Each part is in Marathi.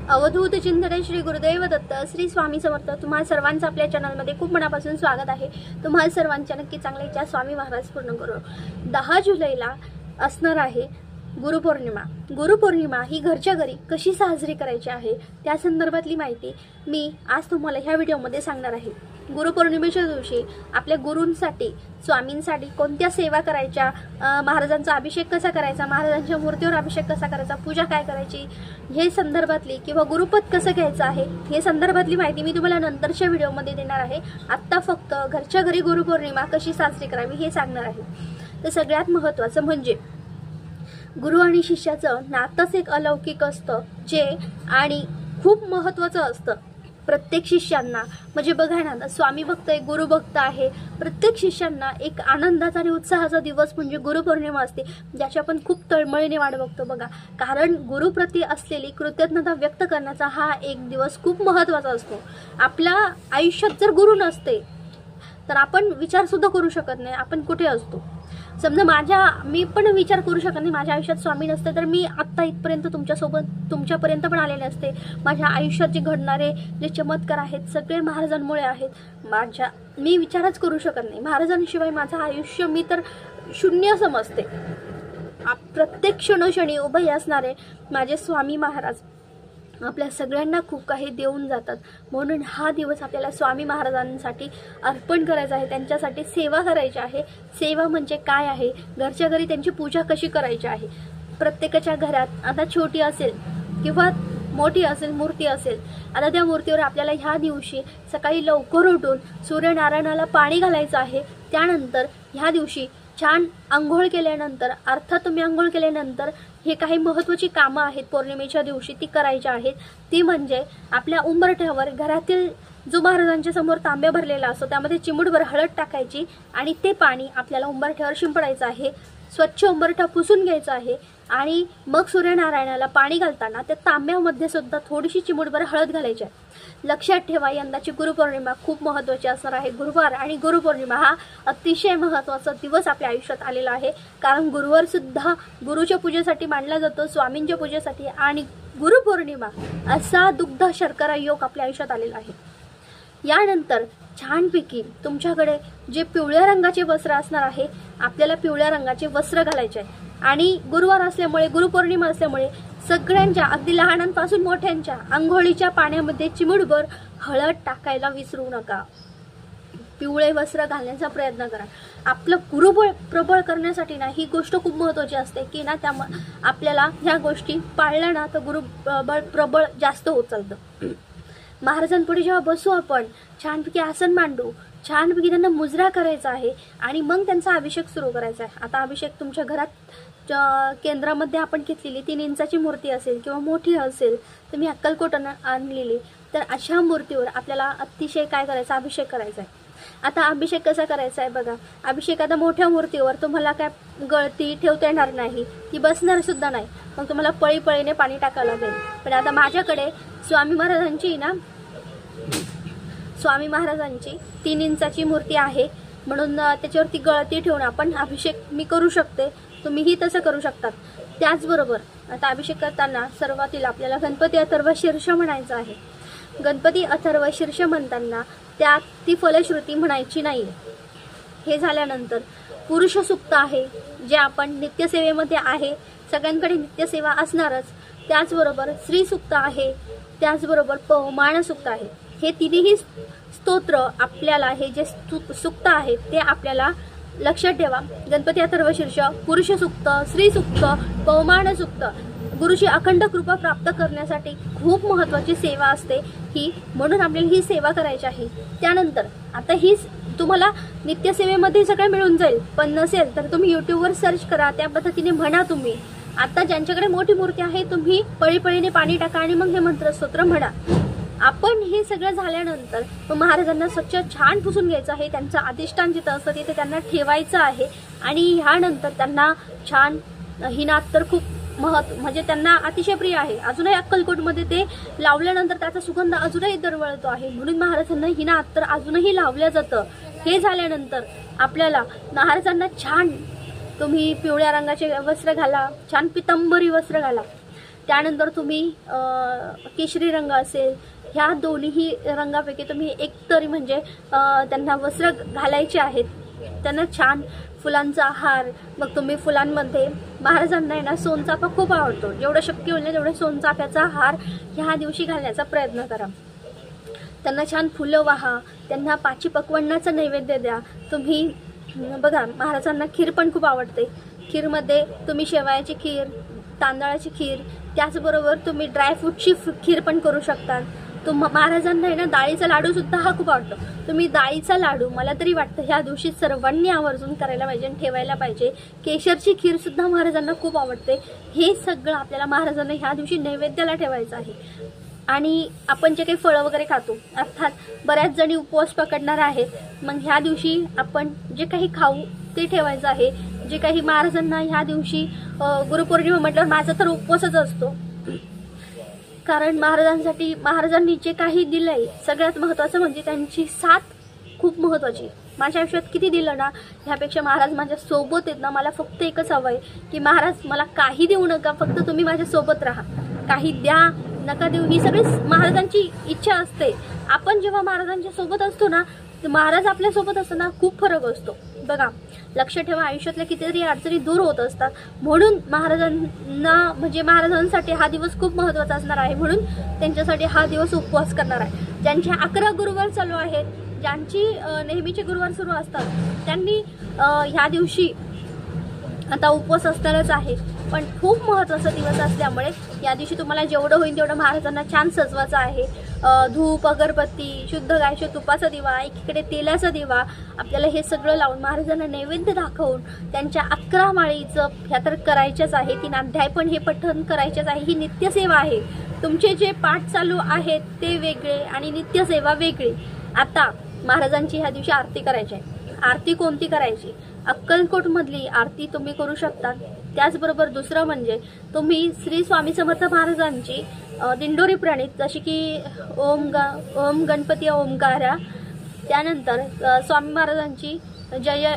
अवधूत चिंतन श्री गुरुदेव दत्त श्री स्वामी समर्थ। तुम्हाला सर्वांचं आपल्या चॅनलमध्ये खूप मनापासून स्वागत आहे। तुम्हाला सर्वांच्या नक्की चांगल्या इच्छा स्वामी महाराज पूर्ण करो। 10 जुलैला असणार आहे गुरुपौर्णिमा। गुरुपौर्णिमा ही घरच्या घरी कशी साजरी करायची आहे त्या संदर्भातली माहिती मी आज तुम्हाला ह्या व्हिडिओमध्ये सांगणार आहे। गुरुपौर्णिमेच्या दिवशी आपल्या गुरूंसाठी स्वामींसाठी कोणत्या सेवा करायच्या, महाराजांचा अभिषेक कसा करायचा, महाराजांच्या मूर्तीवर अभिषेक कसा करायचा, पूजा काय करायची, हे संदर्भातली किंवा गुरुपद कसं घ्यायचं आहे हे संदर्भातली माहिती मी तुम्हाला नंतरच्या व्हिडिओमध्ये देणार आहे। आता फक्त घरच्या घरी गुरुपौर्णिमा कशी साजरी करावी हे सांगणार आहे। तर सगळ्यात महत्त्वाचं म्हणजे गुरु आणि शिष्याचं नातंच एक अलौकिक असतं, जे आणि खूप महत्त्वाचं असतं। प्रत्येक शिष्यांना म्हणजे बघा ना, स्वामी भक्त आहे, गुरु भक्त आहे, प्रत्येक शिष्यांना एक आनंदाचा आणि उत्साहाचा दिवस म्हणजे गुरुपौर्णिमा असते, ज्याची आपण खूप तळमळीने वाट बघतो बघा। कारण गुरुप्रती असलेली कृतज्ञता व्यक्त करण्याचा हा एक दिवस खूप महत्त्वाचा असतो। आपल्या आयुष्यात जर गुरु नसते तर आपण विचार सुद्धा करू शकत नाही आपण कुठे असतो। समजा मी पण विचार करू शकत नाही, माझ्या आयुष्यात स्वामी नसते तर मी आत्ता इथपर्यंत तुमच्यापर्यंत पण आले नसते। माझ्या आयुष्यात जे घडणारे जे चमत्कार आहेत सगळे महाराजांमुळे आहेत। मी विचारच करू शकत नाही, महाराजांशिवाय माझं आयुष्य मी तर शून्य समजते। प्रत्येक क्षणोक्षणी उभे असणारे माझे स्वामी महाराज आपल्या सगळ्यांना खूप काही देऊन जातात। म्हणून हा दिवस आपल्याला स्वामी महाराजांसाठी अर्पण करायचा आहे, त्यांच्यासाठी सेवा करायची आहे। सेवा म्हणजे काय आहे, घरच्या घरी त्यांची पूजा कशी करायची आहे। प्रत्येकाच्या घरात आता छोटी असेल किंवा मोठी असेल मूर्ती असेल, आता त्या मूर्तीवर आपल्याला ह्या दिवशी सकाळी लवकर उठून सूर्यनारायणाला पाणी घालायचं आहे। त्यानंतर ह्या दिवशी छान आंघोळ केल्यानंतर, अर्थात तुम्ही आंघोळ केल्यानंतर हे काही महत्त्वाची कामं आहेत पौर्णिमेच्या दिवशी ती करायची आहेत। ती म्हणजे आपल्या उंबरठ्यावर घरातील जो महाराजांच्या समोर तांब्या भरलेला असतो त्यामध्ये चिमूटभर हळद टाकायची आणि ते पाणी आपल्याला उंबरठ्यावर शिंपडायचं आहे। स्वच्छ उंबरठा पुसून घ्यायचा आहे आणि मग सूर्यनारायणाला पाणी घालताना त्या तांब्यामध्ये सुद्धा थोडीशी चिमूटभर हळद घालायची आहे। लक्षात ठेवा, यंदाची गुरुपौर्णिमा खूप महत्त्वाची असणार आहे। गुरुवार आणि गुरुपौर्णिमा हा अतिशय महत्त्वाचा दिवस आपल्या आयुष्यात आलेला आहे। कारण गुरुवार सुद्धा गुरुच्या पूजेसाठी मानला जातो, स्वामींच्या पूजेसाठी, आणि गुरुपौर्णिमा असा दुग्ध शर्करा योग आपल्या आयुष्यात आलेला आहे। यानंतर छानपैकी तुमच्याकडे जे पिवळ्या रंगाचे वस्त्र असणार आहे, आपल्याला पिवळ्या रंगाचे वस्त्र घालायचे आहे। आणि गुरुवार असल्यामुळे, गुरुपौर्णिमा असल्यामुळे सगळ्यांच्या अगदी लहानांपासून मोठ्यांच्या आंघोळीच्या पाण्यामध्ये चिमूटभर हळद टाकायला विसरू नका। पिवळे वस्त्र घालण्याचा प्रयत्न करा। आपलं गुरुबळ प्रबळ करण्यासाठी ना ही गोष्ट खूप महत्त्वाची असते की ना, त्या आपल्याला ह्या गोष्टी पाळल्या ना तर गुरुबळ प्रबळ जास्त होत चालतं। महाराजांपुढे जेव्हा बसू आपण, छानपैकी आसन मांडू, छानपैकी त्यांना मुजरा करायचा आहे आणि मग त्यांचा अभिषेक सुरू करायचा आहे। आता अभिषेक तुमच्या घरात केंद्रामध्ये आपण घेतलेली 3 इंचाची मूर्ती असेल किंवा मोठी असेल, तुम्ही अक्कलकोटानं आणलेली, तर अशा मूर्तीवर आपल्याला अतिशय काय करायचं, अभिषेक करायचा आहे। आता अभिषेक कसा करायचा आहे बघा। अभिषेक आता मोठ्या मूर्तीवर तुम्हाला काय गळती ठेवता येणार नाही, ती बसणार सुद्धा नाही, मग तुम्हाला पळीने पाणी टाकावं लागेल। पण आता माझ्याकडे स्वामी महाराजांची 3 इंचाची मूर्ती आहे, म्हणून त्याच्यावरती गळती ठेवून आपण अभिषेक मी करू शकते, तुम्हीही तसं करू शकतात। त्याचबरोबर आता अभिषेक करताना सुरुवातीला आपल्याला गणपती अथर्व शीर्ष म्हणायचं आहे। गणपती अथर्व शीर्ष म्हणताना त्यात ती फलश्रुती म्हणायची नाही। हे झाल्यानंतर पुरुष सूक्त आहे, जे आपण नित्यसेवेमध्ये आहे, सगळ्यांकडे नित्यसेवा असणारच। त्याचबरोबर स्त्री सूक्त आहे, त्याचबरोबर पवमान सूक्त आहे। हे तिन्ही स्तोत्र आपल्याला, हे जे सूक्त आहेत ते आपल्याला लक्षात ठेवा। गणपती अथर्व शीर्ष, पुरुष सूक्त, स्त्री सूक्त, पवमान सूक्त गुरुची अखंड कृपा प्राप्त करण्यासाठी खूप महत्त्वाची सेवा असते ही, म्हणून आपल्याला ही सेवा करायची आहे। त्यानंतर आता ही तुम्हाला नित्यसेवेमध्ये सगळं मिळून जाईल, पण नसेल तर तुम्ही यूट्यूबवर सर्च करा, त्या पद्धतीने म्हणा तुम्ही। आता ज्यांच्याकडे मोठी मूर्ती आहे तुम्ही पळीने पाणी टाका आणि मग हे मंत्रस्तोत्र म्हणा। आपण हे सगळं झाल्यानंतर मग महाराजांना स्वच्छ छान पुसून घ्यायचं आहे। त्यांचं अधिष्ठान जिथं असतं तिथे त्यांना ठेवायचं आहे आणि ह्यानंतर त्यांना छान ही नात तर खूप म्हणजे त्यांना अतिशय प्रिय आहे। अजूनही अक्कलकोटमध्ये ते लावल्यानंतर त्याचा सुगंध अजूनही दरवळतो आहे, म्हणून महाराजांना ही नात तर अजूनही लावलं जातं। हे झाल्यानंतर आपल्याला महाराजांना छान तुम्ही पिवळ्या रंगाचे वस्त्र घाला, छान पितंबरी वस्त्र घाला। त्यानंतर तुम्ही केशरी रंग असेल, ह्या दोन्ही रंगापैकी तुम्ही एक तरी म्हणजे त्यांना वस्त्र घालायचे आहेत, त्यांना छान फुलांचा हार. मग तुम्ही फुलांमध्ये महाराजांना आहे ना सोनचाफा खूप आवडतो, जेवढं शक्य होईल तेवढं सोनचाफ्याचा हार ह्या दिवशी घालण्याचा प्रयत्न करा. त्यांना छान फुलं वाहा, त्यांना 5 पक्वान्नाचा नैवेद्य द्या. तुम्ही बघा महाराजांना खीर पण खूप आवडते. खीरमध्ये तुम्ही शेवयाची खीर, तांदळाची खीर, त्याचबरोबर तुम्ही ड्रायफ्रूटची खीर पण करू शकता. महाराजांना आहे ना डाळीचा लाडू सुद्धा हा खूप आवडतो. तुम्ही डाळीचा लाडू मला तरी वाटतं ह्या दिवशी सर्वांनी आवर्जून करायला पाहिजे आणि ठेवायला पाहिजे. केशरची खीर सुद्धा महाराजांना खूप आवडते. हे सगळं आपल्याला महाराजांना ह्या दिवशी नैवेद्याला ठेवायचं आहे. आणि आपण जे काही फळं वगैरे खातो, अर्थात बऱ्याच जणी उपवास पकडणार आहेत, मग ह्या दिवशी आपण जे काही खाऊ ते ठेवायचं आहे. जे काही महाराजांना ह्या दिवशी गुरुपौर्णिमा म्हटल्यावर माझा तर उपवासच असतो, कारण महाराजांनी जे काही दिलंय सगळ्यात महत्त्वाचं म्हणजे त्यांची साथ खूप महत्त्वाची. माझ्या आयुष्यात किती दिलं ना, ह्यापेक्षा महाराज माझ्या सोबत आहेत ना, मला फक्त एकच हवं आहे की महाराज मला काही देऊ नका, फक्त तुम्ही माझ्या सोबत राहा. काही द्या नका देऊ, ही सगळी महाराजांची इच्छा असते. आपण जेव्हा महाराजांच्या सोबत असतो ना, महाराज आपल्या सोबत असताना खूप फरक असतो. बघा लक्ष ठेवा, आयुष्यातल्या कितीतरी अडचणी दूर होत असतात. म्हणून महाराजांना म्हणजे महाराजांसाठी हा दिवस खूप महत्त्वाचा असणार आहे. म्हणून त्यांच्यासाठी हा दिवस उपवास करणार आहे. ज्यांचे 11 गुरुवार चालू आहेत, ज्यांची नेहमीचे गुरुवार सुरू असतात, त्यांनी ह्या दिवशी आता उपवास असणारच आहे. पण खूप महत्त्वाचा दिवस असल्यामुळे या दिवशी तुम्हाला जेवढं होईल तेवढं महाराजांना छान सजवायचं आहे. धूप, अगरबत्ती, शुद्ध गायच्या तुपाचा दिवा, एकीकडे तेलाचा दिवा, आपल्याला हे सगळं लावून महाराजांना नैवेद्य दाखवून त्यांच्या 11 माळीचं ह्या तर करायच्याच आहे. 3 अध्याय पण हे पठण करायचेच आहे. ही नित्यसेवा आहे. तुमचे जे पाठ चालू आहेत ते वेगळे आणि नित्यसेवा वेगळी. आता महाराजांची ह्या दिवशी आरती करायची आहे. आरती कोणती करायची? अक्कलकोटमधली आरती तुम्ही करू शकता. त्याचबरोबर दुसरं म्हणजे तुम्ही श्री स्वामी समर्थ महाराजांची दिंडोरी प्रणीत, जशी की ओम गणपती ओमकारा, त्यानंतर स्वामी महाराजांची जय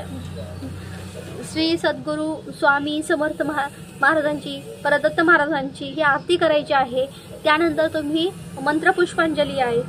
श्री सद्गुरू स्वामी समर्थ महाराजांची, परदत्त महाराजांची ही आरती करायची आहे. त्यानंतर तुम्ही मंत्रपुष्पांजली आहे,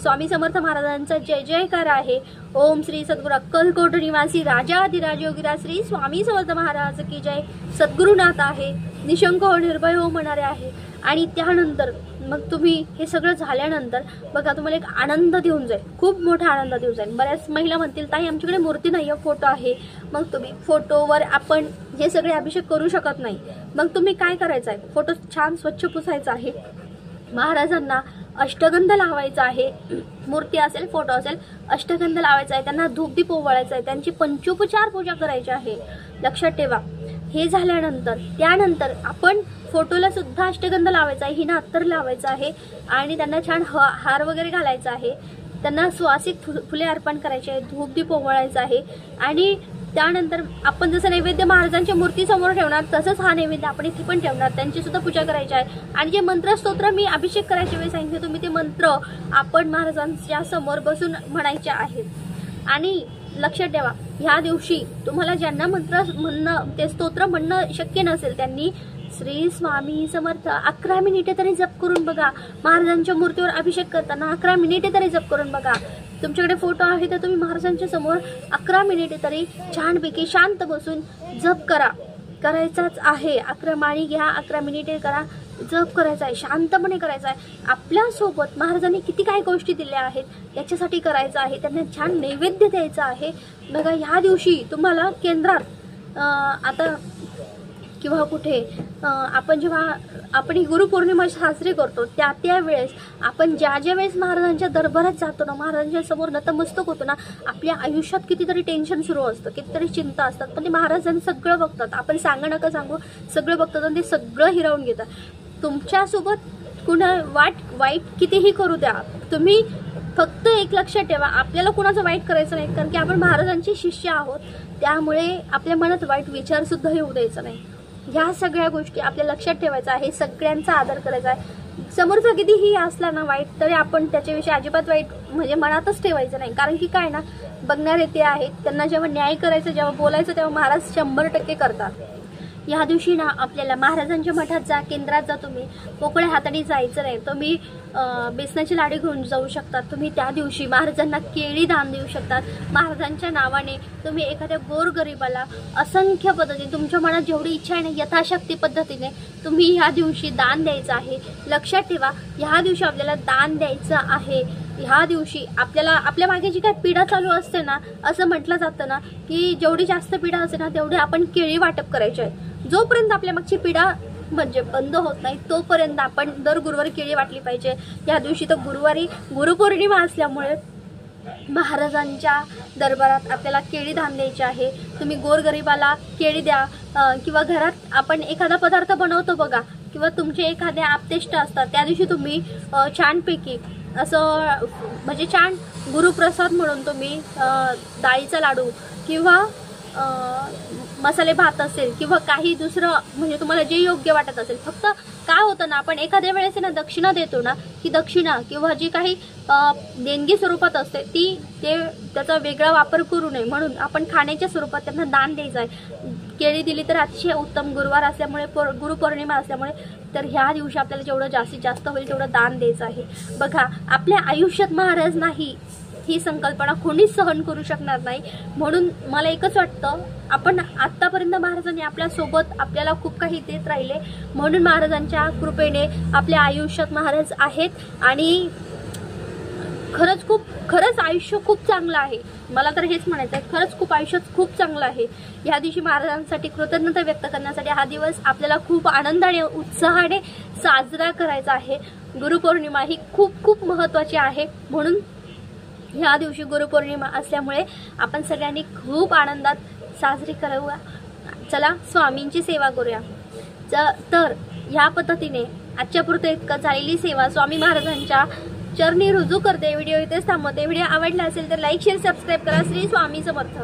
स्वामी समर्थ महाराजांचा जय जयकार आहे. ओम श्री सद्गुरू अक्कलकोट निवासी राजाधिराज योगीराज श्री स्वामी समर्थ महाराज की जय. सद्गुरुनाथ आहे, निशंक हो निर्भय हो म्हणणारे आहे. आणि त्यानंतर मग तुम्ही हे सगळं झाल्यानंतर बघा तुम्हाला एक आनंद देऊन जाईल, खूप मोठा आनंद देऊन जाईल. बऱ्याच महिला म्हणतील ताई आमच्याकडे मूर्ती नाही आहे, फोटो आहे. मग तुम्ही फोटोवर आपण हे सगळे अभिषेक करू शकत नाही. मग तुम्ही काय करायचं आहे, फोटो छान स्वच्छ पुसायचा आहे, महाराजांना अष्टगंध लावायचा आहे. मूर्ती असेल, फोटो असेल, अष्टगंध लावायचा आहे. त्यांना धूपदीप ओवाळायचा आहे. त्यांची पंचोपचार पूजा करायची आहे. लक्षात ठेवा. हे झाल्यानंतर त्यानंतर आपण फोटोला सुद्धा अष्टगंध लावायचा आहे, हिना अत्तर लावायचा आहे आणि त्यांना छान हार वगैरे घालायचा आहे. त्यांना सुवासिक फुले अर्पण करायचे आहे, धूपदीप ओवाळायचा आहे. आणि त्यानंतर आपण जसं नैवेद्य महाराजांच्या मूर्ती समोर ठेवणार तसंच हा नैवेद्य आपण इथे पण ठेवणार, त्यांची सुद्धा पूजा करायची आहे. आणि जे मंत्र स्तोत्र मी अभिषेक करायच्या वेळी सांगितले, तुम्ही ते मंत्र आपण महाराजांच्या समोर बसून म्हणायचे आहेत. आणि लक्षात ठेवा, ह्या दिवशी तुम्हाला ज्यांना मंत्र म्हणणं, ते स्तोत्र म्हणणं शक्य नसेल, त्यांनी श्री स्वामी समर्थ 11 मिनिटे तरी जप करून बघा. महाराजांच्या मूर्तीवर अभिषेक करताना 11 मिनिटे तरी जप करून बघा. तुमच्याकडे फोटो आहे तर तुम्ही महाराजांच्या समोर 11 मिनिटे तरी छानपैकी शांत बसून जप करायचाच आहे. 11 माळी घ्या, 11 मिनिटे करा, जप करायचा आहे, शांतपणे करायचा आहे. आपल्यासोबत महाराजांनी किती काही गोष्टी दिल्या आहेत याच्यासाठी करायचं आहे. त्यांना छान नैवेद्य द्यायचा आहे. बघा ह्या दिवशी तुम्हाला केंद्रात आता किंवा कुठे आपण जेव्हा आपण ही गुरुपौर्णिमा साजरी करतो त्यावेळेस आपण ज्या वेळेस महाराजांच्या दरबारात जातो ना, महाराजांच्या समोर नतमस्तक होतो ना, आपल्या आयुष्यात कितीतरी टेन्शन सुरू असतं, कितीतरी चिंता असतात, पण ते महाराजांनी सगळं बघतात. आपण सांगा नका सांगू, सगळं बघतात आणि ते सगळं हिरावून घेतात. तुमच्यासोबत कुणा वाईट कितीही करू द्या, तुम्ही फक्त एक लक्षात ठेवा, आपल्याला कुणाचं वाईट करायचं नाही, कारण की आपण महाराजांचे शिष्य आहोत. त्यामुळे आपल्या मनात वाईट विचार सुद्धा येऊ द्यायचा नाही. ह्या सगळ्या गोष्टी आपल्या लक्षात ठेवायचा आहे. सगळ्यांचा आदर करायचा आहे. समोरचा कितीही असला ना वाईट, तरी आपण त्याच्याविषयी अजिबात वाईट म्हणजे मनातच ठेवायचं नाही. कारण की काय ना, बघणारे ते आहेत, त्यांना जेव्हा न्याय करायचं, जेव्हा बोलायचं, तेव्हा महाराज 100% करतात. ह्या दिवशी ना आपल्याला महाराजांच्या मठात जा, केंद्रात जा, तुम्ही मोकळ्या हाताने जायचं नाही. तुम्ही बेसनाचे लाडू घेऊन जाऊ शकतात. तुम्ही त्या दिवशी महाराजांना केळी दान देऊ शकतात. महाराजांच्या नावाने तुम्ही एखाद्या गोरगरिबाला असंख्य पद्धतीने तुमच्या मनात जेवढी इच्छा आहे ना यथाशक्ती पद्धतीने तुम्ही ह्या दिवशी दान द्यायचं आहे. लक्षात ठेवा, ह्या दिवशी आपल्याला दान द्यायचं आहे. ह्या दिवशी आपल्याला आपल्या मागे जी काही पीडा चालू असते ना, असं म्हटलं जातं ना की जेवढी जास्त पीडा असते ना तेवढी आपण केळी वाटप करायची आहे. जोपर्यंत आपल्या मागची पीडा म्हणजे बंद होत नाही तोपर्यंत आपण दर गुरुवारी केळी वाटली पाहिजे. या दिवशी तर गुरुवारी गुरुपौर्णिमा असल्यामुळे महाराजांच्या दरबारात आपल्याला केळी दान द्यायची आहे. तुम्ही गोरगरिबाला केळी द्या, किंवा घरात आपण एखादा पदार्थ बनवतो बघा, किंवा तुमचे एखादे आप्तेष्ट असतात त्या दिवशी तुम्ही छानपैकी असं म्हणजे छान गुरुप्रसाद म्हणून तुम्ही डाळीचा लाडू किंवा मसाले भात असेल किंवा काही दुसरं म्हणजे तुम्हाला जे योग्य वाटत असेल. फक्त काय होतं ना, आपण एखाद्या वेळेस ना दक्षिणा देतो ना, की दक्षिणा किंवा जी काही देणगी स्वरूपात असते त्याचा वेगळा वापर करू नये म्हणून आपण खाण्याच्या स्वरूपात त्यांना दान द्यायचं आहे. केळी दिली तर अतिशय उत्तम. गुरुवार असल्यामुळे गुरुपौर्णिमा असल्यामुळे तर ह्या दिवशी आपल्याला जेवढं जास्तीत जास्त होईल तेवढं दान द्यायचं आहे. बघा, आपल्या आयुष्यात महाराज नाही ही संकल्पना कोणीच सहन करू शकणार नाही. म्हणून मला एकच वाटतं, आपण आत्तापर्यंत महाराजांनी आपल्यासोबत आपल्याला खूप काही देत राहिले म्हणून महाराजांच्या कृपेने आपल्या आयुष्यात महाराज आहेत आणि खरंच आयुष्य खूप चांगलं आहे. मला तर हेच म्हणायचं आहे, खरंच खूप आयुष्यात खूप चांगलं आहे. ह्या दिवशी महाराजांसाठी कृतज्ञता व्यक्त करण्यासाठी हा दिवस आपल्याला खूप आनंदाने उत्साहाने साजरा करायचा आहे. गुरुपौर्णिमा ही खूप महत्त्वाची आहे. म्हणून ह्या दिवशी गुरुपौर्णिमा असल्यामुळे आपण सगळ्यांनी खूप आनंदात साजरी करूया. चला स्वामींची सेवा करूया. तर ह्या पद्धतीने आजच्या पुरते इतकं झालेली सेवा स्वामी महाराजांच्या चरणी रुजू करते. व्हिडिओ इथेच थांबवते. व्हिडिओ आवडला असेल तर लाईक शेअर सबस्क्राईब करा. श्री स्वामी समर्थ.